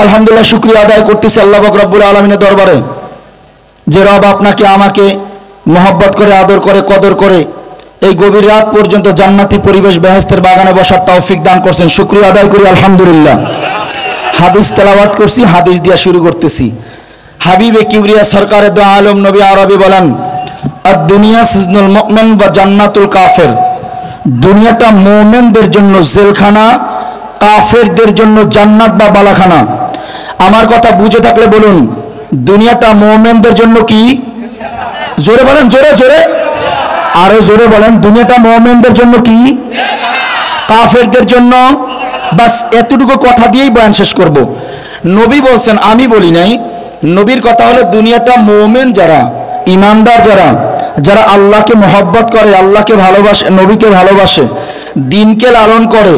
আলহামদুলিল্লাহ শুকরিয়া আদায় করতেছি আল্লাহ পাক রব্বুল আলামিনের দরবারে যে রব আপনাকে আমাকে মহব্বত করে আদর করে কদর করে এই গভীর রাত পর্যন্ত জান্নাতি পরিবেশ বেহেশতের বাগানে বসার তৌফিক দান করছেন। শুকরিয়া আদায় করি আলহামদুলিল্লাহ। হাদিস তেলাওয়াত করছি, হাদিস দিয়া শুরু করতেছি। হাবিবে কিবরিয়া সরকারে দো আলম নবী আরবি বলেন, আদ দুনিয়া সিজনুল মুমিন ওয়া জান্নাতুল কাফির। দুনিয়াটা মুমিনদের জন্য জেলখানা, কাফেরদের জন্য জান্নাত বা বালাখানা। আমার কথা বুঝে থাকলে বলুন, দুনিয়াটা মুমিনদের জন্য কি? জোরে বলেন, জোরে জোরে, আরো জোরে বলেন। দুনিয়াটা মুমিনদের জন্য কি? কাফেরদের জন্য। বাস এতটুকু কথা দিয়েই বয়ান শেষ করব। নবী বলছেন, আমি বলি নাই। নবীর কথা হলো দুনিয়াটা মুমিন যারা, ইমানদার যারা, যারা আল্লাহকে মহব্বত করে, আল্লাহকে ভালোবাসে, নবীকে ভালোবাসে, দ্বীনকে লালন করে,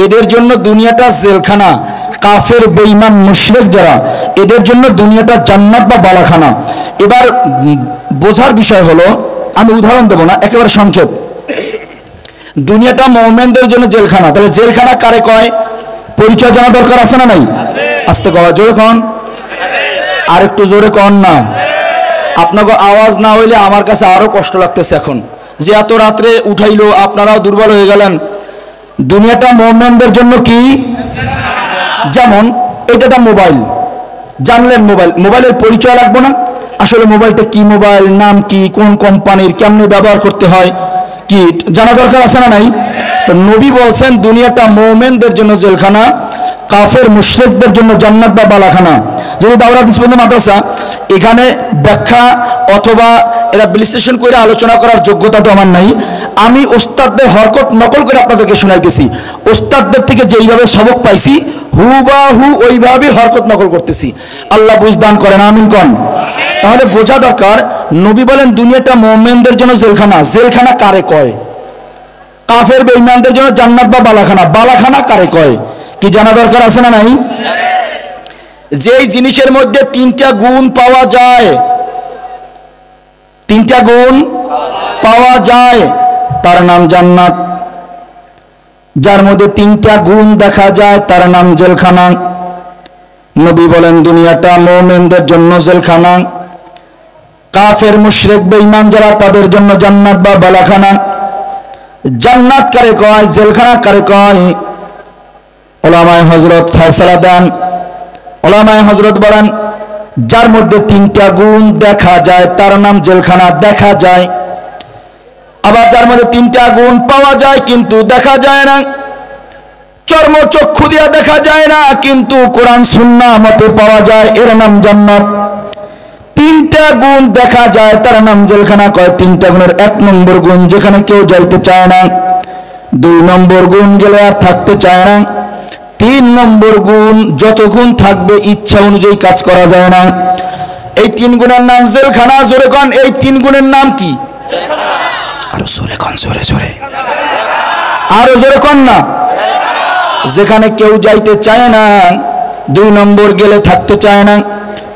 এদের জন্য দুনিয়াটা জেলখানা। কাফের বেঈমান মুশরিক যারা, এদের জন্য দুনিয়াটা জান্নাত বা বালাখানা। এবার বোঝার বিষয় হলো, আমি উদাহরণ দেব না, একেবারে সংক্ষেপ। দুনিয়াটা মুমিনদের জন্য জেলখানা, তাহলে জেলখানা কারে কয়? পরিচয় জানা দরকার আছে না নাই? আস্তে কওয়া, জোরে কন, আর একটু জোরে কন না। আপনাকে আওয়াজ না হইলে আমার কাছে আরো কষ্ট লাগতেছে এখন, যে এত রাত্রে উঠাইলো, আপনারাও দুর্বল হয়ে গেলেন। দুনিয়াটা মুমিনদের জন্য কি? যেমন এটা মোবাইল, জানলেন মোবাইলের পরিচয় লাগবে না? আসলে মোবাইলটা কি, মোবাইল নাম কি, কোন কোম্পানির, কেমনে ব্যবহার করতে হয়, কি জানা দরকার আছে না নাই? তো নবী বলছেন দুনিয়াটা মুমিনদের জন্য জেলখানা, কাফের মুশরিকদের জন্য জান্নাত বা বালাখানা। যদি দাওরাত ইসলামী মাদ্রাসা, এখানে ব্যাখ্যা অথবা এরা বিশ্লেষণ করে আলোচনা করার যোগ্যতা তো আমার নাই। আমি ওস্তাদদের হরকত নকল করে আপনাদেরকে শোনাইতেছি। ওস্তাদদের থেকে যেইভাবে সবক পাইছি হুবাহু ওইভাবে হরকত নকল করতেছি। আল্লাহ বুঝদান করেন, আমিন কোন। তাহলে বোঝা দরকার, নবী বলেন দুনিয়াটা মুমিনদের জন্য জেলখানা। জেলখানা কারে কয়? কাফের বেঈমানদের জন্য জান্নাত বা বালাখানা। বালাখানা কারে কয় কি জানা দরকার আছে না নাই? যেই জিনিসের মধ্যে তিনটা গুণ পাওয়া যায়, তিনটা গুণ পাওয়া যায়, তার নাম জান্নাত। যার মধ্যে তিনটা গুণ দেখা যায় তার নাম জেলখানা। নবী বলেন দুনিয়াটা মুমিনদের জন্য জেলখানা, কাফের মুশরিক বেঈমান যারা, তাদের জন্য জান্নাত বা বালাখানা। জান্নাত কারে কয়, জেলখানা কারে কয়? উলামায়ে হযরত ফয়সালা দেন। উলামায়ে হযরত বলেন যার মধ্যে তিনটা গুণ দেখা যায় তার নাম জেলখানা, দেখা যায়। আবার যার মধ্যে তিনটা গুণ পাওয়া যায় কিন্তু দেখা যায় না, চর্ম চক্ষু দিয়া দেখা যায় না, কিন্তু কোরআন সুন্নাহ মতে পাওয়া যায়, এর নাম জান্নাত। তিনটা গুণ দেখা যায় তার নাম জেলখানা। কয় তিনটা গুণের এক নম্বর গুণ যেখানে কেউ যাইতে চায় না, দুই নম্বর গুণ গেলে আর থাকতে চায় না, তিন নম্বর গুণ যত গুণ থাকবে ইচ্ছা অনুযায়ী কাজ করা যায় না। এই তিন গুণের নাম জেলখানা। জোরে কন, এই তিন গুণের নাম কি? আরো জোরে কন, জোরে জোরে, আরো জোরে কন না। যেখানে কেউ যাইতে চায় না, দুই নম্বর গেলে থাকতে চায় না,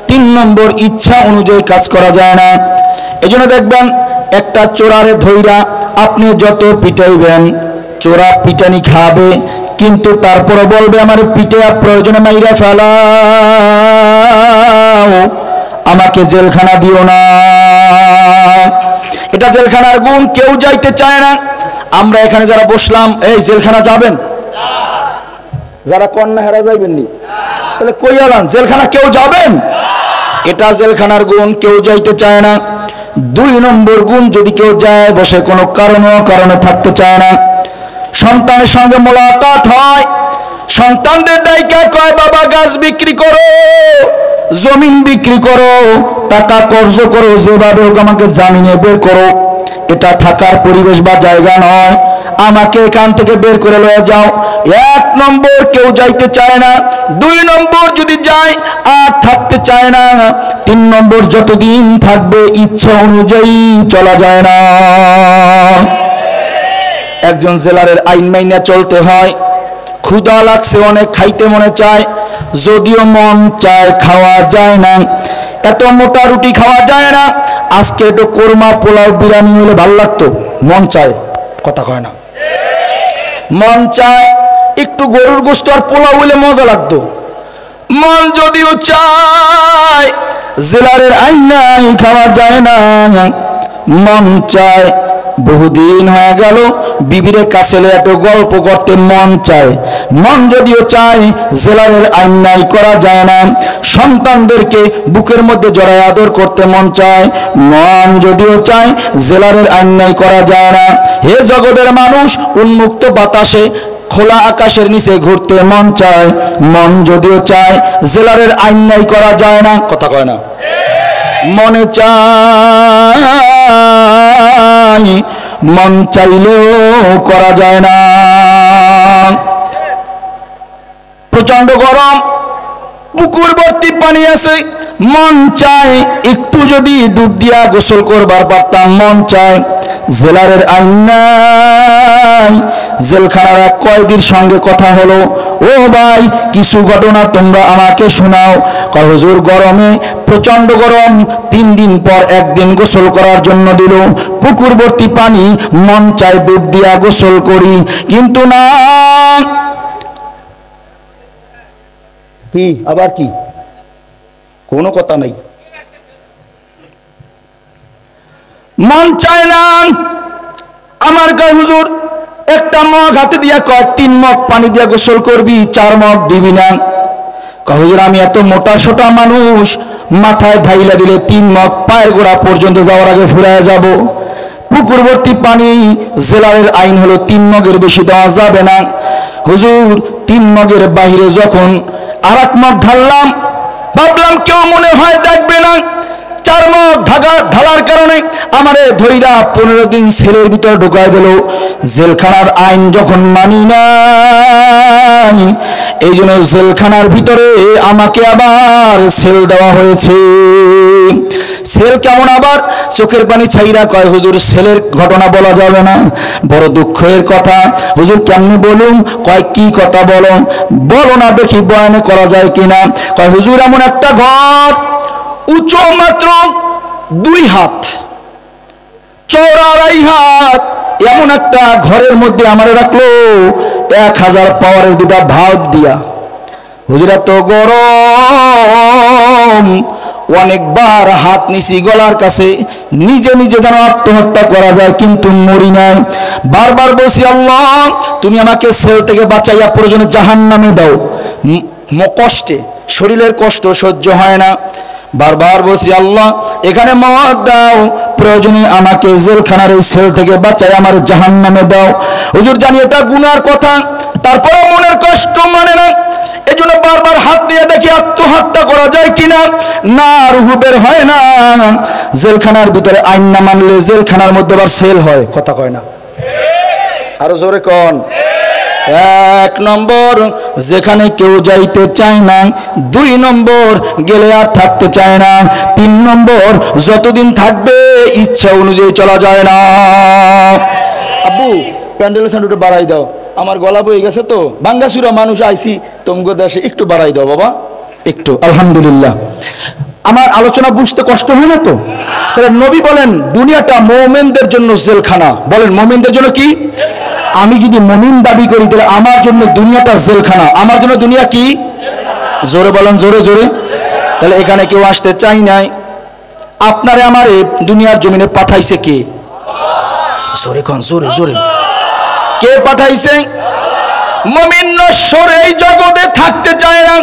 তিন নম্বর ইচ্ছা অনুযায়ী কাজ করা যায় না। এই জন্য দেখবেন একটা চোরারে ধইরা আপনি যত পিটাইবেন, চোরা পিটানি খাবে, কিন্তু তারপরে বলবে আমার পিটে প্রয়োজনে মাইরা ফেলাও, আমাকে জেলখানা দিও না। এটা জেলখানার গুণ। কেউ যাইতে চায় না। আমরা এখানে যারা বসলাম, এই জেলখানা যাবেন? যারা কন্যা হেরা যাইবেননি, তাহলে কই আলান? জেলখানা কেউ যাবেন? এটা জেলখানার গুণ, কেউ যাইতে চায় না। দুই নম্বর গুণ, যদি কেউ যায় বসে কোনো কারণে থাকতে চায় না। সন্তানের সঙ্গে মোলাকাত হয়, সন্তানদের ডাইকা কয় বাবা গাছ বিক্রি করো, জমিন বিক্রি করো, টাকা কর্জ করো, যেভাবে হোক আমাকে জামিনে বের করো। এটা থাকার পরিবেশ বা জায়গা নয়, আমাকে এখান থেকে বের করে লয়ে যাও। এক নম্বর কেউ যাইতে চায় না। দুই নম্বর যদি যায় আর থাকতে চায় না। তিন নম্বর যতদিন থাকবে ইচ্ছা অনুযায়ী চলা যায় না। একজন জেলারের আইন মাইনা চলতে হয়। ক্ষুধা লাগছে অনেক, খাইতে মনে চায়, যদিও মন চায় খাওয়া যায় না। এত মোটা রুটি খাওয়া যায় না। আজকে একটু কোরমা পোলাও বিরিয়ানি হলে ভালো লাগতো, মন চায়, কথা কয় না। মন চায় একটু গরুর গোশত আর পোলাও হইলে মজা লাগতো। মন যদিও চায় জেলারের আইন নাই, খাওয়া যায় না। মন চায়, বহুদিন হয়ে গেল বিবিরে কাছে একটু গল্প করতে মন চায়। মন যদিও চায় জেলারের আইন নাই, করা যায় না। সন্তানদেরকে বুকের মধ্যে জড়ায় আদর করতে মন চায়। মন যদিও চায় জেলারের আইন নাই, করা যায় না। হে জগতের মানুষ, উন্মুক্ত বাতাসে খোলা আকাশের নিচে ঘুরতে মন চায়। মন যদিও চায় জেলারের আইন নাই, করা যায় না। কথা কয় না? মনে চায়, মন চাইলেও করা যায় না। প্রচন্ড গরম, পুকুর ভর্তি পানি আছে, মন চায় একটু যদি ডুব দিয়া গোসল করবার পারতাম। মন চায়, জেলারের আইন নাই। জেলখানার এক কয়েদির সঙ্গে কথা হলো, ও ভাই কিছু ঘটনা তোমরা আমাকে শোনাও। কয় হুজুর গরমে, প্রচন্ড গরম, 3 দিন পর একদিন গোসল করার জন্য দিল, পুকুর ভর্তি পানি, মন চায় ডুব দিয়া গোসল করি, কিন্তু না। কি আবার কি? কোনো কথা নাই, মন চায় না। আমার কয় হুজুর একটা মগ হাতে দিয়া কয় 3 মগ পানি দিয়া গোসল করবি, 4 মগ দিবি না। কয় হুজুর আমি এত মোটা সোটা মানুষ, মাথায় ঢাইলা দিলে 3 মগ পায়ের গোড়া পর্যন্ত যাওয়ার আগে ফুরায় যাব। পুকুর ভর্তি পানি, জেলারের আইন হলো 3 মগের বেশি দেওয়া যাবে না। হুজুর 3 মগের বাহিরে যখন আর 1 মগ ঢাললাম, ভাবলাম কেউ মনে হয় দেখবে না। 4 মগ ঢালার কারণে আমারে ধইরা 15 দিন সেলের ভিতর ঢুকায় দিল। জেলখানার আইন যখন মানি নাই, এই জন্য জেলখানার ভিতরে আমাকে আবার সেল দেওয়া হয়েছে। সেল কেমন? আবার চোখের পানি ছাইরা কয় হুজুর সেলের ঘটনা বলা যাবে না, বড় দুঃখের কথা। হুজুর কেমনি বলুন? কয় কি কথা বলো? বলো না দেখি বয়ানে করা যায় কিনা। কয় হুজুর এমন একটা ঘর, উঁচু মাত্র 2 হাত, চওড়া 2.5 হাত, এমন একটা ঘরের মধ্যে আমারে রাখলো 1000 পাওয়ারের 2টা ভাত দিয়া। হুজুর এত গরম, অনেকবার হাত নিছি গলার কাছে, নিজে নিজে যেন আত্মহত্যা করা যায়, কিন্তু মরি নাই। বারবার বলছি আল্লাহ তুমি আমাকে সেল থেকে বাঁচাইয়া প্রয়োজনে জাহান্নামে দাও, কষ্টে শরীরের কষ্ট সহ্য হয় না। বারবার বলছি আল্লাহ এখানে মওত দাও, প্রয়োজনে আমাকে জেলখানার এই সেল থেকে বাঁচাই আমার জাহান্নামে দাও। হুজুর জানি এটা গুনার কথা, তারপরে মনের কষ্ট মানে না, এই জন্য বারবার হাত দিয়ে দেখি আত্মহত্যা করা যায় কিনা। না, রুহু বের হয় না। জেলখানার ভিতরে আইন না মানলে জেলখানার মধ্যে আবার সেল হয়। কথা কয় না? আরো জোরে কোন? 1 নম্বর যেখানে কেউ যাইতে চায় না, 2 নম্বর গেলে আর থাকতে চায় না, 3 নম্বর যতদিন থাকবে ইচ্ছা অনুযায়ী চলা যায় না। আব্বু প্যান্ডেলের সাউন্ড একটু বাড়াই দাও, আমার গলা বয়ে গেছে তো, বাঙ্গাসুরা মানুষ আইছি তোমগো দেশে, একটু বাড়াই দাও বাবা একটু। আলহামদুলিল্লাহ। আমার আলোচনা বুঝতে কষ্ট হয় না তো? তাহলে নবী বলেন দুনিয়াটা মুমিনদের জন্য জেলখানা। বলেন মুমিনদের জন্য কি? আমি যদি মুমিন দাবি করি তাহলে আমার জন্য দুনিয়াটা জেলখানা। আমার জন্য দুনিয়া কি? জোরে বলেন, জোরে জোরে। তাহলে এখানে কেউ আসতে চাই নাই। আপনারে আমারে দুনিয়ার জমিনে পাঠাইছে কে? জোরে কোন, জোরে জোরে। কে পাঠাইছে? মুমিন নশ্বর এই জগতে থাকতে চায় না।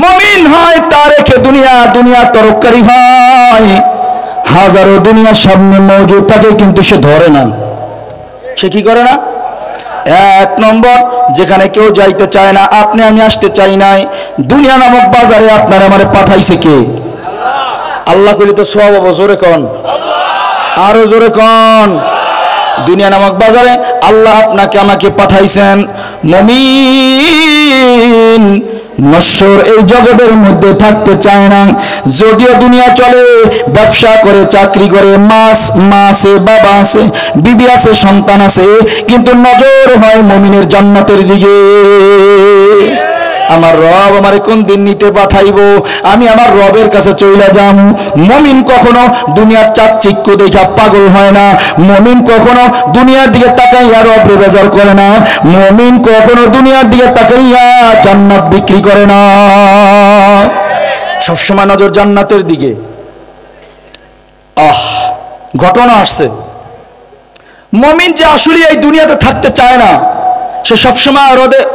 মুমিন হয় তার রেখে দুনিয়া, দুনিয়ার তরকারি হয়। হাজারো দুনিয়ার সামনে মজুদ থাকে কিন্তু সে ধরে না। সে কি করে না? 1 নম্বর যেখানে কেউ যাইতে চায় না, আপনি আমি আসতে চাই নাই। দুনিয়া নামক বাজারে আপনার আমারে পাঠাইছে কে? আল্লাহ কইলে তো সওয়াব হবে। জোরে কোন, আরো জোরে কোন। দুনিয়া নামক বাজারে আল্লাহ আপনাকে আমাকে পাঠাইছেন। মুমিন নশ্বর এই জগতের মধ্যে থাকতে চায় না। যদিও দুনিয়া চলে, ব্যবসা করে, চাকরি করে, মা আছে, বাবা আছে, বিবি আছে, সন্তান আছে, কিন্তু নজর হয় মুমিনের জান্নাতের দিকে। আমার রব আমারে কোন দিন নিতে পাঠাইবো, আমি আমার রবের কাছে চলে যাম। মুমিন কখনো দুনিয়ার চাকচিক্য দেখা পাগল হয় না, মুমিন কখনো দুনিয়ার দিকে তাকাইয়া রবরে বেজার করে না, মুমিন কখনো দুনিয়ার দিকে তাকাইয়া জান্নাত বিক্রি করে না, সবসময় নজর জান্নাতের দিকে। ঘটনা আসছে, মুমিন যে আসলে এই দুনিয়াতে থাকতে চায় না, সে সবসময়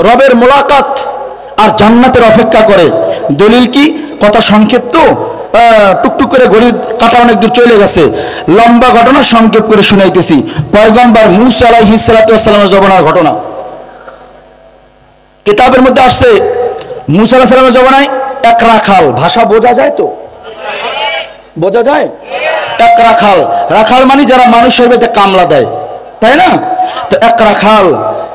রবের মোলাকাত আর জান্নাতের অপেক্ষা করে। দলিল কি? কথা সংক্ষেপ তো, টুকটুক করে ঘড়ির কাটা অনেক দূর চলে গেছে, লম্বা ঘটনা সংক্ষেপ করে শুনাইতেছি। পয়গম্বর মূসা আলাইহিস সালাতু ওয়াস সালামের জমানার ঘটনা কিতাবের মধ্যে আসছে। মূসা আলাইহিস সালামের জমানায় এক রাখাল, ভাষা বোঝা যায় তো? বোঝা যায়? এক রাখাল, রাখাল মানে যারা মানুষের বেঁধে কামলা দেয়, তাই না? তো এক রাখাল,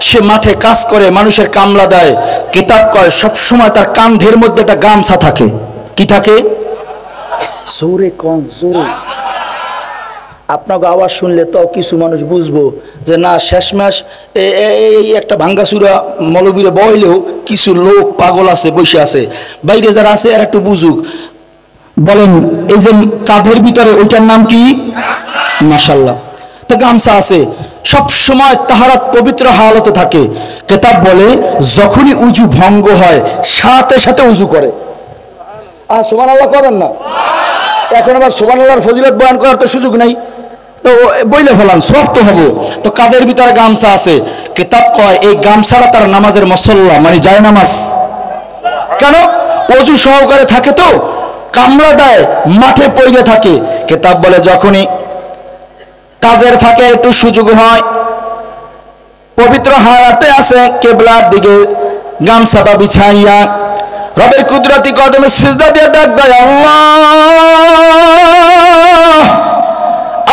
সে মাঠে কাজ করে, মানুষের কামলা দেয়। কিতাব কয় সবসময় তার কাঁধের মধ্যে একটা গামছা থাকে। কি থাকে? জোরে কোন, জোরে। আপনাকে আওয়াজ শুনলে তো কিছু মানুষ বুঝবো যে না, শেষমেশ এই একটা ভাঙ্গাচুরা মৌলবীরে বইলেও কিছু লোক পাগল আছে, বসে আছে। বাইরে যারা আছে আর একটু বুঝুক। বলেন, এই যে কাঁধের ভিতরে ওইটার নাম কি? মাশাআল্লাহ। তো গামছা আছে, সব সময় তাহারাত পবিত্র হালতে থাকে। কিতাব বলে যখনই উজু ভঙ্গ হয় সাথে সাথে উজু করে। সুবহানাল্লাহ করেন না? এখন আবার সুবহানাল্লাহর ফজিলত বয়ান করার তো সুযোগ নাই, তো বইলে ফেলান, সব তো হবো। তো কাঁধের ভিতরে গামছা আছে। কিতাব কয় এই গামছাটা তার নামাজের মুসল্লা, মানে যায় নামাজ। কেন? অজু সহকারে থাকে তো, কামড়া দেয়, মাঠে পড়ে থাকে। কিতাব বলে যখনই কাজের ফাঁকে একটু সুযোগ হয়, পবিত্র হারাতে আছে, কেবলার দিকে গামছাটা বিছাইয়া রবের কুদরতি কদমে সিজদা দিয়ে ডাক দেয়, আল্লাহ,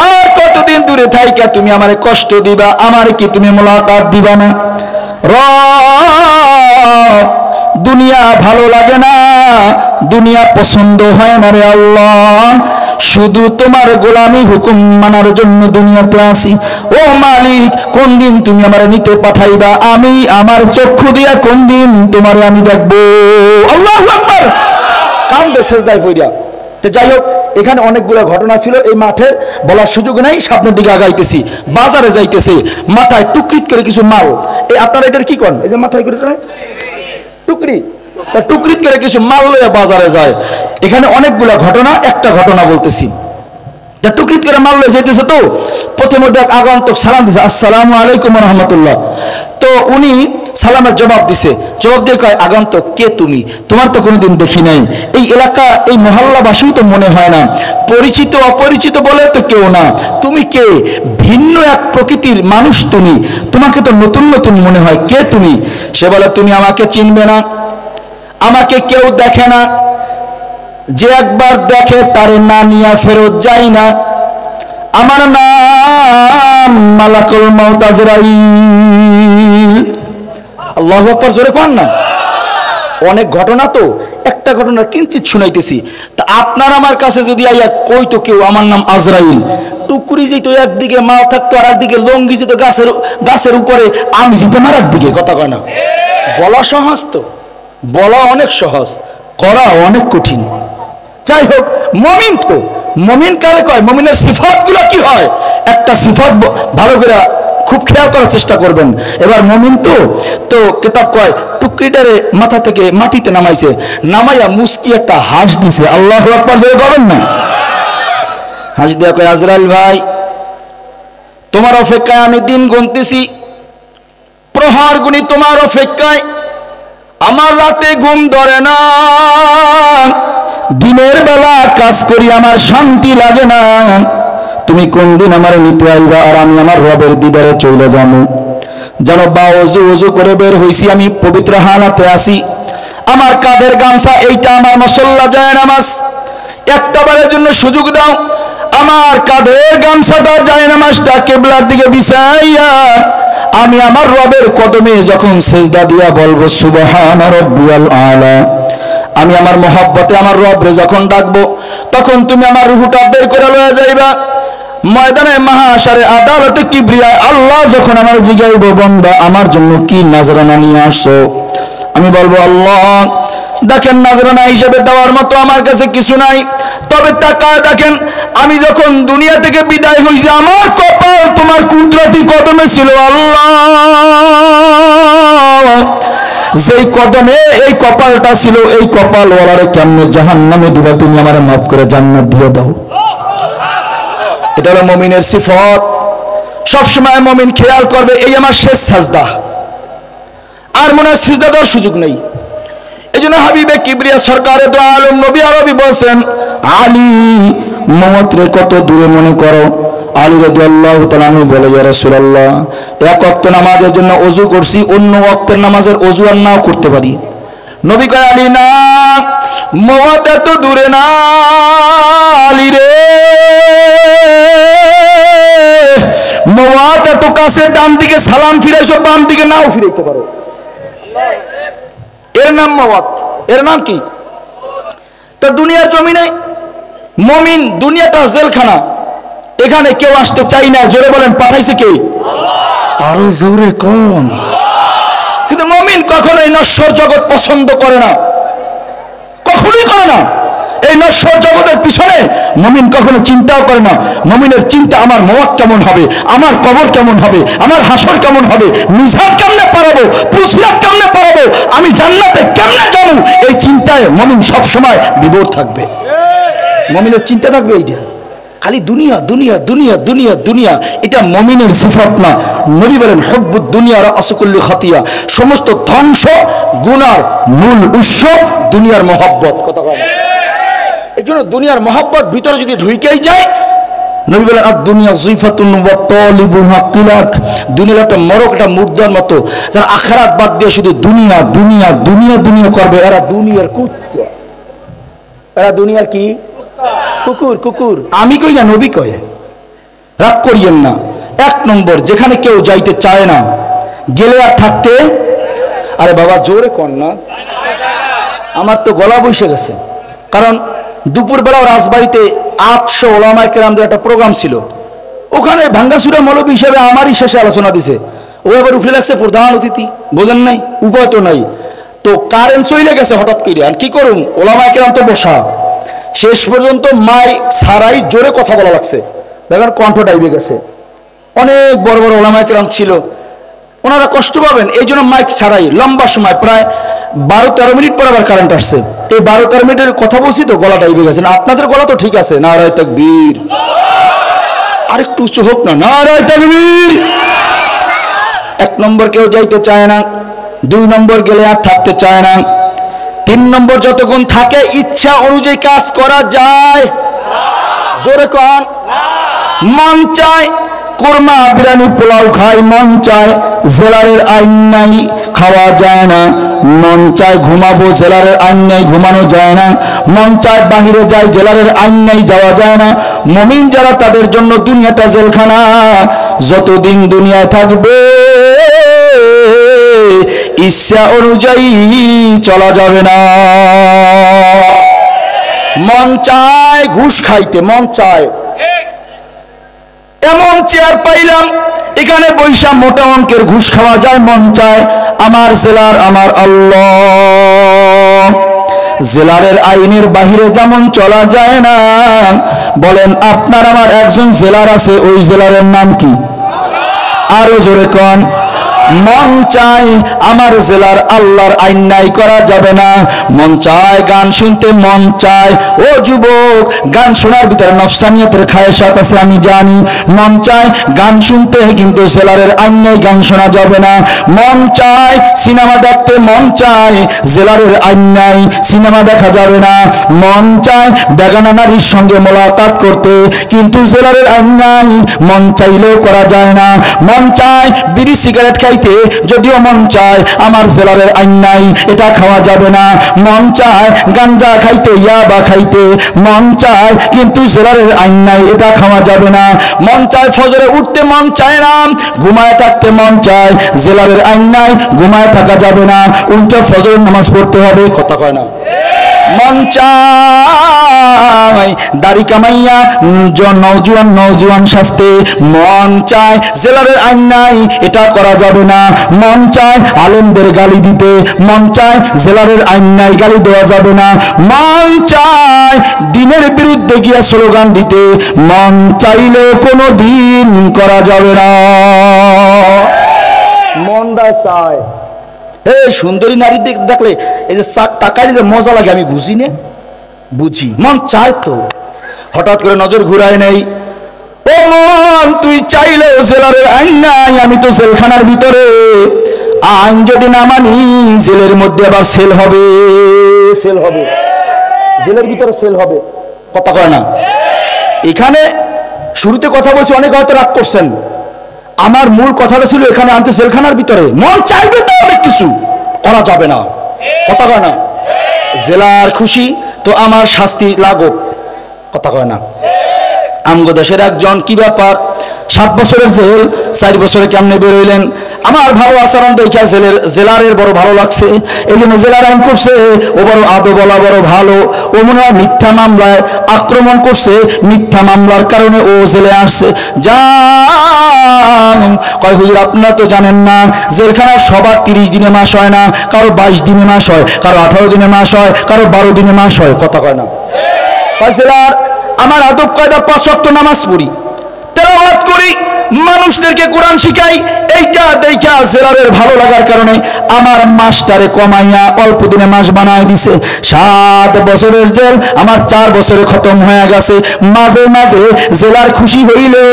আর কতদিন দূরে থাইকা তুমি আমারে কষ্ট দিবা, আমারে কি তুমি মোলাকাত দিবা না? রব, দুনিয়া ভালো লাগে না, দুনিয়া পছন্দ হয় না রে আল্লাহ, শুধু তোমার গোলামি হুকুম মানার জন্য দুনিয়াতে আসি। ও মালিক, কোন দিন তুমি আমারে নিতে পাঠাইবা? আমি আমার চক্ষু দিয়া কোন দিন তোমারে আমি দেখবো? আল্লাহু আকবার। কান্দে সেজদায় পড়িয়া। তো যাই হোক, এখানে অনেকগুলো ঘটনা ছিল, এই মাঠের বলার সুযোগ নাই, সামনের দিকে আগাইতেছি। বাজারে যাইতেছে, মাথায় টুকরিট করে কিছু মাল, এই আপনারা এটার কি করেন? এই যে মাথায় করে টুকরি, তা টুকরিত করে কিছু মাল লইয়া বাজারে যায়। এখানে অনেকগুলা ঘটনা, একটা ঘটনা বলতেছি। টুকরিত করে মাল লইয়া যাইতেছে, তো প্রথমে দেখ আগন্তুক সালাম দিছে, আসসালামু আলাইকুম ওয়া রাহমাতুল্লাহ। তো উনি সালামের জবাব দিছে, জবাব দিয়ে কয়, আগন্তুক কে তুমি? তোমার তো কোনোদিন দেখি নাই, এই এলাকা এই মহল্লাবাসী তো মনে হয় না, পরিচিত অপরিচিত বলে তো কেউ না, তুমি কে? ভিন্ন এক প্রকৃতির মানুষ তুমি, তোমাকে তো নতুন নতুন মনে হয়, কে তুমি? সে বলে, তুমি আমাকে চিনবে না, আমাকে কেউ দেখে না, যে একবার দেখে তারে না নিয়ে ফেরত যায় না, আমার নাম মালাকুল মউত আজরাইল। আল্লাহু আকবার, জোরে কোন না? অনেক ঘটনা তো, একটা ঘটনা কিঞ্চিত শুনাইতেছি। তা আপনার আমার কাছে যদি আইয়া কইতো কেউ আমার নাম আজরাইল, টুকরি যেত একদিকে, মাল থাকতো আর একদিকে, লঙ্গি যেত গাছের উপরে, আমি যেতাম আর একদিকে, কথা কয় না? বলা সহজ তো, বলা অনেক সহজ, করা অনেক কঠিন। যাই হোক, মুমিন তো, মুমিন কারে কয়? মুমিনের সিফাতগুলো কি হয়? একটা সিফাত ভালো করে খুব খেয়াল করার চেষ্টা করবেন। এবার মুমিন তো কিতাব কয় টুকরিটারে মাথা থেকে মাটিতে নামাইছে, নামাইয়া মুস্কি একটা হাস দিছে। আল্লাহু আকবার, জোরে বলেন না? হাস দিয়া কয়, আজরাইল ভাই, তোমার অপেক্ষায় আমি দিন গুনতেছি, প্রহার গুনি তোমার অপেক্ষায়, আমার রাতে ঘুম ধরে না, দিনের বেলা কাজ করি আমার শান্তি লাগে না, তুমি কোন দিন আমার নিতে আইবা আর আমি আমার রবের দিদারে চলে যাবো? যেন বা ওযু করে বের হইছি, আমি পবিত্র হালাতে আসি, আমার কাঁধের গামছা এইটা আমার মুসল্লা যায় নামাজ, একটা বারের জন্য সুযোগ দাও, আমার কাঁধের গামছাটা যায় নামাজটা কিবলার দিকে বিছাইয়া আমি আমার রবের কদমে যখন সিজদা দিয়া বলবো সুবহান রাব্বিয়াল আলা, আমি আমার মহব্বতে আমার রবরে যখন ডাকবো, তখন তুমি আমার রূহটা বের করে লয়ে যাইবা। ময়দানে মাহশারে আদালতে কিবরিয়া আল্লাহ যখন আমার জিগাইব, বান্দা আমার জন্য কি নজরানা নিয়ে আসছো? আমি বলবো আল্লাহ দেখেন নাজরানা হিসেবে দেওয়ার মতো আমার কাছে কিছু নাই, তবে তাকায় দেখেন আমি যখন দুনিয়া থেকে বিদায় হইছি আমার কপাল তোমার কুদরতি কদমে ছিল আল্লাহ। যেই কদমে এই কপালটা ছিল, এই কপাল ওয়ালারে কেমনে জাহান্নামে দিবা, তুমি আমারে মাফ করে জান্নাত দিয়ে দাও। এটা হলো মুমিনের সিফত। সবসময় মুমিন খেয়াল করবে এই আমার শেষ সাজদা, আর মনে হয় সিজদা দেওয়ার সুযোগ নেই। এই জন্য হাবিবে কিবরিয়া সরকারে দো আলম নবী আরবি বলছেন আলী মওয়াতরে কত দূরে মনে করো। আলী রাদিয়াল্লাহু তাআলা আনহু বলে ইয়া রাসূলুল্লাহ এক ওয়াক্ত নামাজের জন্য ওযু করছি, অন্য ওয়াক্তের নামাজের ওযু আর নাও করতে পারি। নবী কয় আলী না মওয়াত এত দূরে না আলী রে, মওয়াত এত কাছে, ডান দিকে সালাম ফিরাইছো বাম দিকে নাও ফিরাইতে পারো। এর নাম মওয়াত, এর নাম কি? তো দুনিয়ার জমিনে মুমিন, দুনিয়াটা জেলখানা, এখানে কেউ আসতে চাই না। জোরে বলেন পাঠাইছে কে? আরো জোরে কোন? কিন্তু মুমিন কখনোই নশ্বর জগৎ পছন্দ করে না, কখনোই করে না। এই নশ্বর জগতের পিছনে মুমিন কখনো চিন্তাও করে না। মুমিনের চিন্তা আমার মওয়াত কেমন হবে, আমার কবর কেমন হবে, আমার হাসর কেমন হবে, মিজান কেমনে পারাবো, পুসিয়াত কেমনে পারাবো, আমি জান্নাতে কেমনে যাবো, এই চিন্তায় মুমিন সব সময় বিভোর থাকবে। মুমিনের চিন্তা থাকবে এইটা, খালি দুনিয়া দুনিয়া দুনিয়া দুনিয়া দুনিয়া। এটা মুমিনের সিফাত না। নবী বলেন হুব্বুদ দুনিয়া রাসু কুল্লি খাতিয়া, সমস্ত ধ্বংস গুনার মূল উৎস দুনিয়ার মহব্বত। কথা বলেন এই জন্য দুনিয়ার মহব্বত ভিতরে যদি ঢুকেই যায়, নবী বলেন আর দুনিয়া জিফাতুন ওয়া তালিবুহা কিলাক, দুনিয়ার একটা মরক, একটা মুর্দার মতো। যারা আখিরাত বাদ দিয়ে শুধু দুনিয়া দুনিয়া দুনিয়া দুনিয়া করবে, এরা দুনিয়ার কুত্তা, এরা দুনিয়ার কি কুকুর। কুকুর আমি কই না, নবী কয়। রাগ করিয়েন না। এক নম্বর, যেখানে কেউ যাইতে চায় না, গেলে আর থাকতে, আরে বাবা জোরে কর না, আমার তো গলা বসে গেছে। কারণ দুপুরবেলা রাজবাড়িতে 800 ওলামায়ে কেরামদের একটা প্রোগ্রাম ছিল, ওখানে ভাঙ্গাসুরা মৌলবী হিসেবে আমারই শেষে আলোচনা দিছে। ও এবার উঠে লাগছে প্রধান অতিথি, বোঝেন নাই, উপায় তো নাই। তো কারেন্ট চলে গেছে হঠাৎ করে, আর কি করুন, ওলামায়ে কেরাম তো বসা। শেষ পর্যন্ত মাই ছাড়াই জোরে কথা বলা লাগছে, দেখেন কণ্ঠ ডাইবে গেছে। অনেক বড় বড় ওলামায়ে কেরাম ছিল, ওনারা কষ্ট পাবেন, এই জন্য মাইক ছাড়াই লম্বা সময়, প্রায় 12-13 মিনিট পর আবার কারেন্ট আসছে। এই 12-13 মিনিটের কথা বলছি তো গলা ডাইবে গেছে। আপনাদের গলা তো ঠিক আছে, নারায়ে তাকবীর, আরেকটু উচ্চ হোক না, নারায়ে তাকবীর। এক নম্বর, কেউ যাইতে চায় না। 2 নম্বর, গেলে আর থাকতে চায় না। 3 নম্বর, যতক্ষণ থাকে ইচ্ছা অনুযায়ী কাজ করা যায়। জোরে কোন? মন চায় কোরমা বিরিয়ানি পোলাও খাই, মন চায় জেলারের আইন নাই, খাওয়া যায় না। মন চায় ঘুমাবো, জেলারের আইন নাই, ঘুমানো যায় না। মন চায় বাহিরে যায়, জেলারের আইন নাই, যাওয়া যায় না। মুমিন যারা, তাদের জন্য দুনিয়াটা জেলখানা। যতদিন দুনিয়ায় থাকবে ইচ্ছা অনুযায়ী চলা যাবে না। মন চায় ঘুষ খাইতে, মন চায় এমন চেয়ার পাইলাম এখানে বৈশা মোটা অঙ্কের ঘুষ খাওয়া যায়, মন চায়। আমার জেলার, আমার আল্লাহ, জেলারের আইনের বাহিরে যেমন চলা যায় না। বলেন আপনার আমার একজন জেলার আছে, ওই জেলারের নাম কি? আরো জোরে কোন? মন চায় আমার জেলার আল্লাহর আইন নাই, করা যাবে না। মন চায় গান শুনতে, মন চায়। ও যুবক, গান শোনার ভিতরে নফসানিয়তের খায়েশাত আছে, আমি জানি। মন চায় গান শুনতে, কিন্তু জেলারের আইন নাই, গান শোনা যাবে না। মন চায় সিনেমা দেখতে, মন চায় জেলারের আইন নাই, সিনেমা দেখা যাবে না। মন চায় বেগানা নারীর সঙ্গে মোলাকাত করতে, কিন্তু জেলারের আইন নাই, মন চাইলেও করা যায় না। মন চায় বিড়ি সিগারেট খাইতে, যদিও মন চায়, আমার জেলারের আইন নাই, এটা খাওয়া যাবে না। মন চায় গাঞ্জা খাইতে, ইয়াবা খাইতে, মন চায়, কিন্তু জেলারের আইন নাই, এটা খাওয়া যাবে না। মন চায় ফজরে উঠতে, মন চায় না। ঘুমায় থাকতে মন চায়, জেলারের আইন নাই, ঘুমায় থাকা যাবে না, উল্টো ফজরের নামাজ পড়তে হবে। কথা কয় না? মন চায় দাড়ি কামাইয়া নওজোয়ান শাস্তে, মন চায় জেলারের আইন নাই এটা করা যাবে না, মন চায় আলেমদের গালি দিতে, মন চায় জেলারের আইন নাই গালি দেওয়া যাবে না, মন চায় দিনের বিরুদ্ধে গিয়া স্লোগান দিতে, মন চাইলেও কোনো দিন করা যাবে না। মনটা চায়। এই সুন্দরী নারী দেখলে এই যে তাকাইলে যে মজা লাগে আমি বুঝি না, বুঝি মন চায় তো। হঠাৎ করে নজর ঘুরায় নেই, ও মন তুই চাইলেও জেলারের আইন নাই, আমি তো জেলখানার ভিতরে, আইন যদি না মানি জেলের মধ্যে আবার সেল হবে, সেল হবে, জেলের ভিতরে সেল হবে। কথা কয় না? এখানে শুরুতে কথা বলছি, অনেক হয়তো রাগ করছেন, আমার মূল কথাটা ছিল এখানে আনতে জেলখানার ভিতরে। মন চাইবে তো অনেক কিছু করা যাবে না। কথা কয় না? জেলার খুশি তো আমার শাস্তি লাগুক। কথা কয় না? আমগো দেশের একজন কি ব্যাপার, 7 বছরের জেল, 4 বছরে কেমনে বেরোইলেন? আমার ভালো আচরণ দেখা জেলারের বড় ভালো লাগছে, এই জন্য জেলার আইন করছে, ও বড় আদো বলা বড় ভালো, ও মনে হয় মিথ্যা মামলায় আক্রমণ করছে, মিথ্যা মামলার কারণে ও জেলে আসছে। যা কয় হুজুর আপনারা তো জানেন না, জেলখানা সবার 30 দিনে মাস হয় না, কারো 22 দিনে মাস হয়, কারো 18 দিনে মাস হয়, কারো 12 দিনে মাস হয়। কথা কয় না? কয় জেলার আমার আদব কায়দা 5 ওয়াক্ত নামাজ পড়ি, তেলাওয়াত করি, মানুষদেরকে কোরআন শিখাই, এইটা দেখা জেলারের ভালো লাগার কারণে আমার মাসটারে কমাইয়া অল্প দিনে মাস বানায় দিছে। 7 বছরের জেল আমার 4 বছরে খতম হয়ে গেছে। মাঝে মাঝে জেলার খুশি হইলেও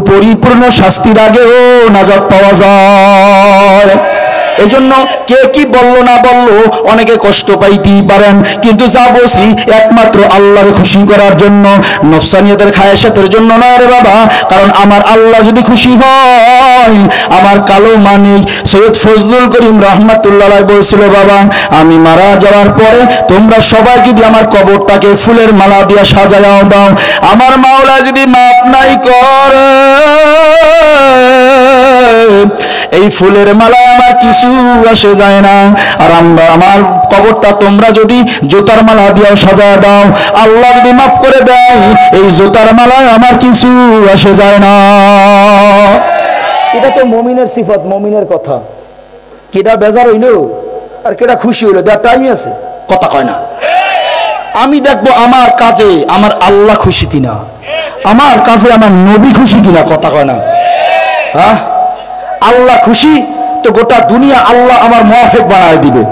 পরিপূর্ণ শাস্তির আগেও নাজাত পাওয়া যায়। এই জন্য কে কি বললো না বললো অনেকে কষ্ট পাইতেই পারেন, কিন্তু যা বলছি একমাত্র আল্লাহর খুশি করার জন্য, নফসানিয়তের খায়েশাতের জন্য না রে বাবা। কারণ আমার আল্লাহ যদি খুশি হয়, আমার কালো মানিক সৈয়দ ফজলুল করিম রহমাতুল্লাহ বলছিল, বাবা আমি মারা যাওয়ার পরে তোমরা সবাই যদি আমার কবরটাকে ফুলের মালা দিয়া সাজাও দাও, আমার মাওলা যদি মাপ নাই করে এই ফুলের মালা আমার কিছু আসে যায় না। আর আমার কবরটা তোমরা যদি জুতার মালা দিয়েও সাজায় দাও, আল্লাহ যদি মাফ করে দেয় এই জুতার মালায় আমার কিছু আসে যায় না। এটা তো মুমিনের সিফাত, মুমিনের কথা। কেডা বেজার হইল আর কেডা খুশি হইল, তার টাইম আছে। কথা কয় না? আমি দেখবো আমার কাজে আমার আল্লাহ খুশি কিনা, আমার কাজে আমার নবী খুশি কিনা। কথা কয় না? হ্যাঁ, আল্লাহ খুশি তো গোটা দুনিয়া আল্লাহ আমার মুআফিক বানায় দিবে।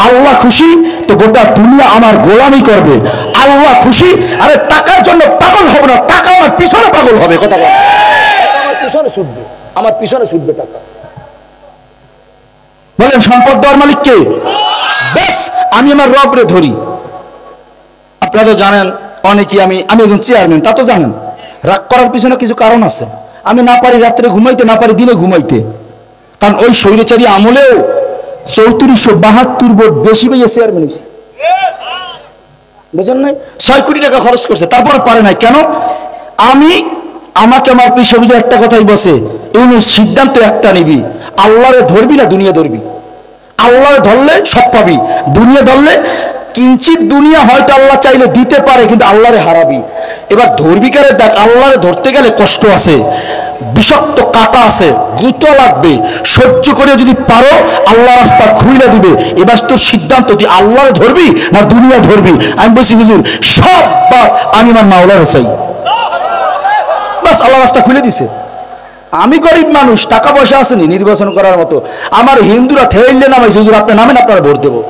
আল্লাহ খুশি তো গোটা দুনিয়া আমার গোলামি করবে। আল্লাহ খুশি, আরে টাকার জন্য পাগল হবে না, টাকা আমার পিছনে পাগল হবে। কথা বল, আমার পিছনে ছুটবে, আমার পিছনে ছুটবে টাকা। বলেন সম্পদ দেওয়ার মালিক কে? বেশ, আমি আমার রবরে ধরি। আপনারা জানেন অনেকেই আমি একজন চেয়ারম্যান, তা তো জানেন। রাগ করার পিছনে কিছু কারণ আছে। আমি না পারি রাত্রে ঘুমাইতে, না পারি দিনে ঘুমাইতে, কারণ ওই স্বৈরাচারী আমলেও 3472 ভোট বেশি পেয়ে চেয়ারম্যান হয়েছে। বুঝেন নাই? 6 কোটি টাকা খরচ করছে, তারপরে পারে নাই কেন? আমাকে আমার পিছনে একটা কথাই বসে, এই সিদ্ধান্ত একটা নিবি, আল্লাহরে ধরবি না দুনিয়া ধরবি। আল্লাহরে ধরলে সব পাবি, দুনিয়া ধরলে কিঞ্চিত দুনিয়া হয়তো আল্লাহ চাইলে দিতে পারে, কিন্তু আল্লাহরে হারাবি। এবার ধরবি কারে দেখ, আল্লাহরে ধরতে গেলে কষ্ট আছে, বিষাক্ত কাটা আছে, গুতো লাগবে, সহ্য করে যদি পারো আল্লাহ রাস্তা খুলে দিবে। এবার তোর সিদ্ধান্ত, তুই আল্লাহরে ধরবি না দুনিয়া ধরবি। আমি বলছি হুজুর সব বাদ, আমি আমার মাওলারে চাই। বাস, আল্লাহ রাস্তা খুলে দিছে। আমি গরিব মানুষ, টাকা পয়সা আসেনি নির্বাচন করার মতো। আমার হিন্দুরা থেইলে নামাইছে, হুজুর আপনি নামেন, আপনারা ভোট দেবো।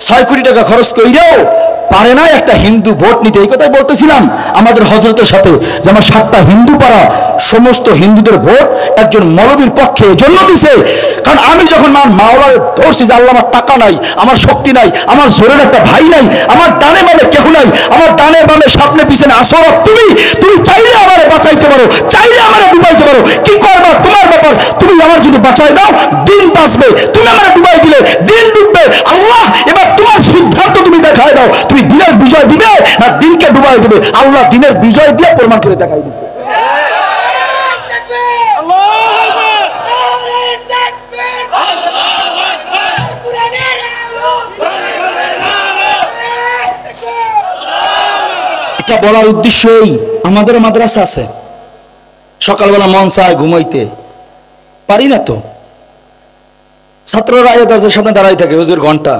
6 কোটি টাকা খরচ কইরাও পারে না একটা হিন্দু ভোট নিতে। এই কথাই বলতেছিলাম আমাদের হজরতের সাথে, যে আমার 7টা হিন্দু পাড়া সমস্ত হিন্দুদের ভোট একজন মৌলবীর পক্ষে এজন্য দিছে, কারণ আমি যখন মাওলারে ধরছি যে আল্লাহ আমার টাকা নাই, আমার শক্তি নাই, আমার জোরের একটা ভাই নাই, আমার ডানে বামে কেউ নাই, আমার ডানে বামে সামনে পিছনে আসর তুমি চাইলে আমারে বাঁচাইতে পারো, চাইলে আমারে ডুবাইতে পারো, কি করবা তোমার ব্যাপার। তুমি আমার যদি বাঁচাই দাও দিন বাঁচবে, তুমি আমারে ডুবাই দিলে দিন ডুববে। আল্লাহ এবার তোমার সিদ্ধান্ত তুমি দেখাই দাও, তুমি দিনের বিজয় দিবে না দিনকে ডুবাই দিবে। আল্লাহ দিনের বিজয় দিয়ে প্রমাণ করে দেখাই দিবে। এটা বলার উদ্দেশ্য এই, আমাদের মাদ্রাসা আছে, সকালবেলা মন চায় ঘুমাইতে পারি না তো, ছাত্ররা দরজার সামনে দাঁড়াই থাকে হুজুর ঘন্টা,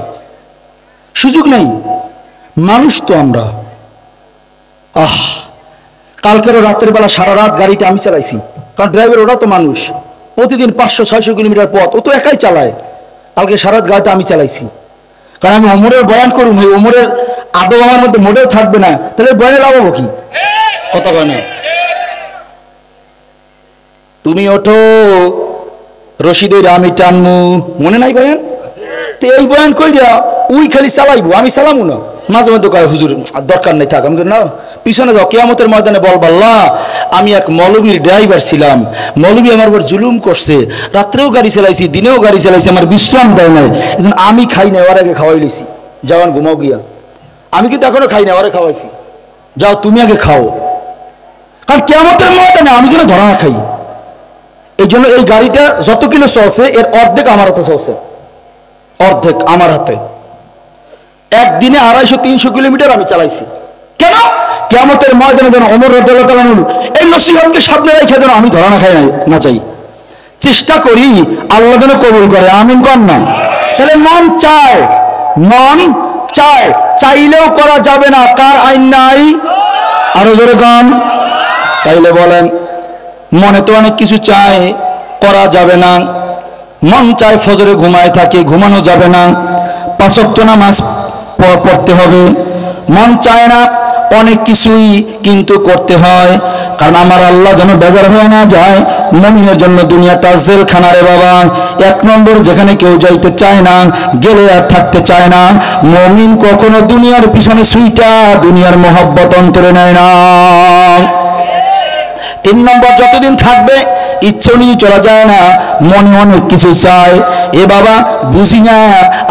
সুযোগ নেই, মানুষ তো আমরা। কালকেরও রাতের বেলা সারা রাত গাড়িটা আমি চালাইছি, কারণ ড্রাইভার ওরা তো মানুষ, প্রতিদিন 500-600 কিলোমিটার পথ ও তো একাই চালায়। কালকে সারা রাত গাড়িটা আমি চালাইছি, কারণ আমি ওমরের বয়ান করুন, ওই ওমরের আদব আমার মধ্যে মোটেও থাকবে না, তাহলে বয়ানে লাগাবো কি? কথা কয় না। তুমি ওঠো রশিদের আমি টানমু, মনে নাই বয়ান? তো এই বয়ান কইরা উই খালি চালাইবো, আমি চালামু না। মাঝে মধ্যে কয় হুজুর দরকার নেই থাক, আমি না পিছনে যাও, কিয়ামতের ময়দানে বলবা আল্লাহ আমি এক মৌলবীর ড্রাইভার ছিলাম, মৌলবী আমার উপর জুলুম করছে, রাত্রেও গাড়ি চালাইছি দিনেও গাড়ি চালাইছি, আমার বিশ্রাম দেয় নাই, এখন আমি খাই না, ওর আগে খাওয়াই লইছি, যাওয়ান ঘুমাও গিয়া, আমি কিন্তু এখনো খাই না, ওরে খাওয়াইছি, যাও তুমি আগে খাও, কারণ কিয়ামতের ময়দানে আমি যেন ধরা না খাই। এই জন্য এই গাড়িটা যত কিলো চলছে এর অর্ধেক আমার হাতে চলছে, অর্ধেক আমার হাতে। একদিনে 250-300 কিলোমিটার আমি চালাইছি। কেন? কিয়ামতের ময়দানে যেন ওমর রাদিয়াল্লাহু তাআলা এই নসিহতকে সামনে রেখে যেন আমি ধরা না খাই না চাই, চেষ্টা করি আল্লাহ যেন কবুল করে, আমিন কর না। তাহলে মন চায়, মন চায়, চাইলেও করা যাবে না, কার আইন নাই? আরো জোরে গান। তাইলে বলেন মনে তো অনেক কিছু চায়, করা যাবে না। মন চায় ফজরে ঘুমায় থাকে, ঘুমানো যাবে না, 5 ওয়াক্ত নামাজ পড়তে হবে, মন চায় না অনেক কিছুই কিন্তু করতে হয়, কারণ আমার আল্লাহ যেন বেজার হয়ে না যায়। মুমিনের জন্য দুনিয়াটা জেলখানা রে বাবা, 1 নম্বর যেখানে কেউ যাইতে চায় না, গেলে আর থাকতে চায় না। মুমিন কখনো দুনিয়ার পিছনে সুইটা দুনিয়ার মহব্বত অন্তরে নেয় না। 3 নম্বর যতদিন থাকবে ইচ্ছে নিয়ে চলা যায় না, মনে অনেক কিছু চায়। এ বাবা বুঝি না,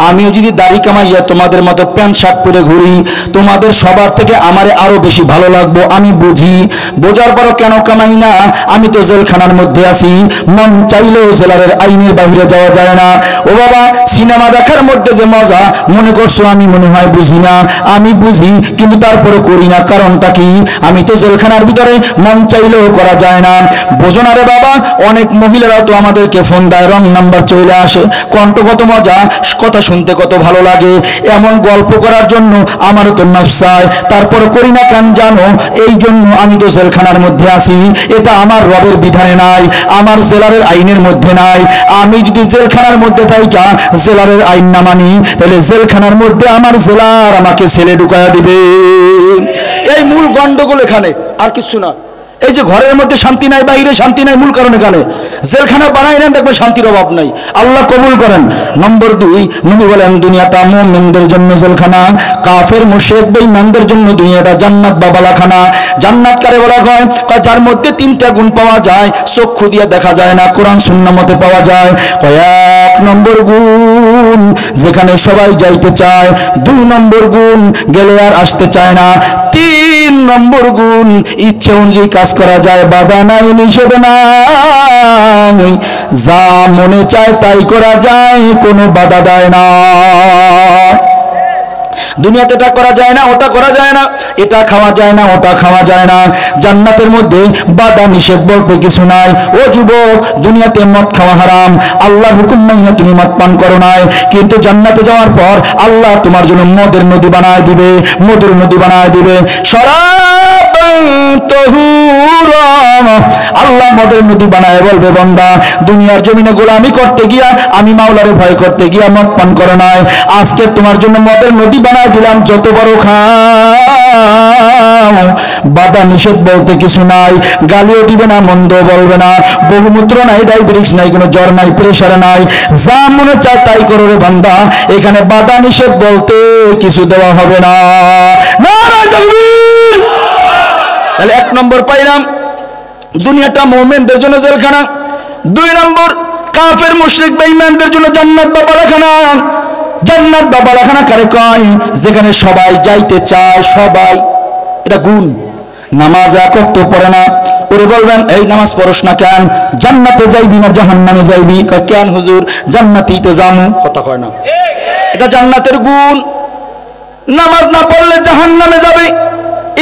আমিও যদি দাড়ি কামাইয়া তোমাদের মতো প্যান্ট শার্ট পরে ঘুরি, তোমাদের সবার থেকে আমারে আরো বেশি ভালো লাগবো, আমি বুঝি। বোঝার পরও কেন কামাই না? আমি তো জেলখানার মধ্যে আছি, মন চাইলেও জেলারের আইনের বাইরে যাওয়া যায় না। ও বাবা সিনেমা দেখার মধ্যে যে মজা মনে করছো আমি মনে হয় বুঝি না, আমি বুঝি কিন্তু তারপরে করি না। কারণটা কি? আমি তো জেলখানার ভিতরে, মন চাইলেও করা যায় না। বোঝো না রে বাবা, অনেক মহিলারা তো আমাদেরকে ফোন দেয়, রং নাম্বার চলে আসে, কণ্ঠ কত মজা, কথা শুনতে কত ভালো লাগে, এমন গল্প করার জন্য আমারও তো নফস চায়, তারপর করি না কেন জানো? এই জন্য আমি তো জেলখানার মধ্যে আছি, এটা আমার রবের বিধানে নাই, আমার জেলারের আইনের মধ্যে নাই। আমি যদি জেলখানার মধ্যে থাইকা জেলারের আইন না মানি, তাহলে জেলখানার মধ্যে আমার জেলার আমাকে ছেলে ঢুকায়া দিবে। এই মূল গন্ডগোল এখানে, আর কিছু না। এই যে ঘরের মধ্যে শান্তি নাই, বাইরে শান্তি নাই, মূল কারণ এখানে। জেলখানা বানাই না, দেখবে শান্তির অভাব নাই। আল্লাহ কবুল করেন। নম্বর 2, নবী বলেন দুনিয়াটা মুমিনদের জন্য জেলখানা, কাফের মুশরিক বেঈমানদের জন্য দুনিয়াটা জান্নাত বা বালাখানা। জান্নাত কারে বলা হয়? যার মধ্যে 3টা গুণ পাওয়া যায়, চক্ষু দিয়ে দেখা যায় না, কোরআন সুন্নাহ মতে পাওয়া যায়। 1 নম্বর গুণ যেখানে সবাই যাইতে চায়, 2 নম্বর গুণ গেলে আর আসতে চায় না, 3 নম্বর গুণ ইচ্ছে অনুযায়ী কাজ করা যায়, বাধা নাই নিষেধ নাই, যা মনে চায় তাই করা যায়, কোনো বাধা দেয় না। দুনিয়াতে এটা করা যায় না, ওটা করা যায় না, এটা খাওয়া যায় না, ওটা খাওয়া যায় না। জান্নাতের মধ্যে বাধা নিষেধ বলতে কিছু নাই। ও যুবক, দুনিয়াতে মদ খাওয়া হারাম, আল্লাহর হুকুম মাইনা তুমি মদ পান করো নাই, কিন্তু জান্নাতে যাওয়ার পর আল্লাহ তোমার জন্য মদের নদী বানায় দিবে, মধুর নদী বানায় দিবে। আল্লাহ মদের নদী বানায় বলবে, বান্দা দুনিয়ার জমিনে গোলামি করতে গিয়া, আমি মাওলারে ভয় করতে গিয়া মদ পান করো নাই, আজকে তোমার জন্য মদের নদী বানায় দিলাম, যত বড় খাও, বাধা নিষেধ বলতে কিছু নাই, গালিও দিবে না, মন্দ বলবে না, বহুমূত্র নাই, ডায়াবেটিস নাই, কোনো জ্বর নাই, প্রেশার নাই, যা মনে চায় তাই করো রে বান্দা, এখানে বাধা নিষেধ বলতে কিছু দেওয়া হবে না। তাহলে 1 নম্বর পাইলাম, দুনিয়াটা মুমিনদের জন্য জেলখানা। 2 নম্বর, কাফের মুশরিক বেঈমানদের জন্য জান্নাত বা বালাখানা। জান্নাত বা বালাখানা কারে কয়? যেখানে সবাই যাইতে চায়, সবাই। এটা গুণ। নামাজ 1 ওয়াক্ত পড়ে না, ওরে বলবেন এই নামাজ পড়স না কেন? জান্নাতে যাইবি না জাহান্নামে যাইবি? কেন হুজুর, জান্নাতেই তো যামু। কথা কয় না, এটা জান্নাতের গুণ। নামাজ না পড়লে জাহান্নামে যাবে,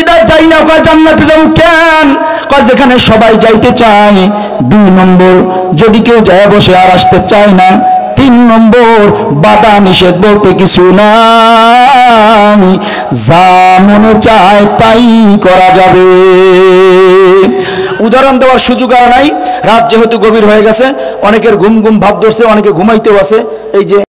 এদার যাই না, কয় জান্নাতে যাবো কেন? কয় যেখানে সবাই যাইতে চায়। 2 নম্বর, যদি কেউ যায় বসে আর আসতে চায় না। 3 নম্বর, বাধা নিষেধ বলতে কিছু নাই, যা মনে চায় তাই করা যাবে। উদাহরণ দেওয়ার সুযোগ আর নাই। রাত যেহেতু গভীর হয়ে গেছে, অনেকের ঘুম ঘুম ভাব ধরছে, অনেকে ঘুমাইতেও আছে। এই যে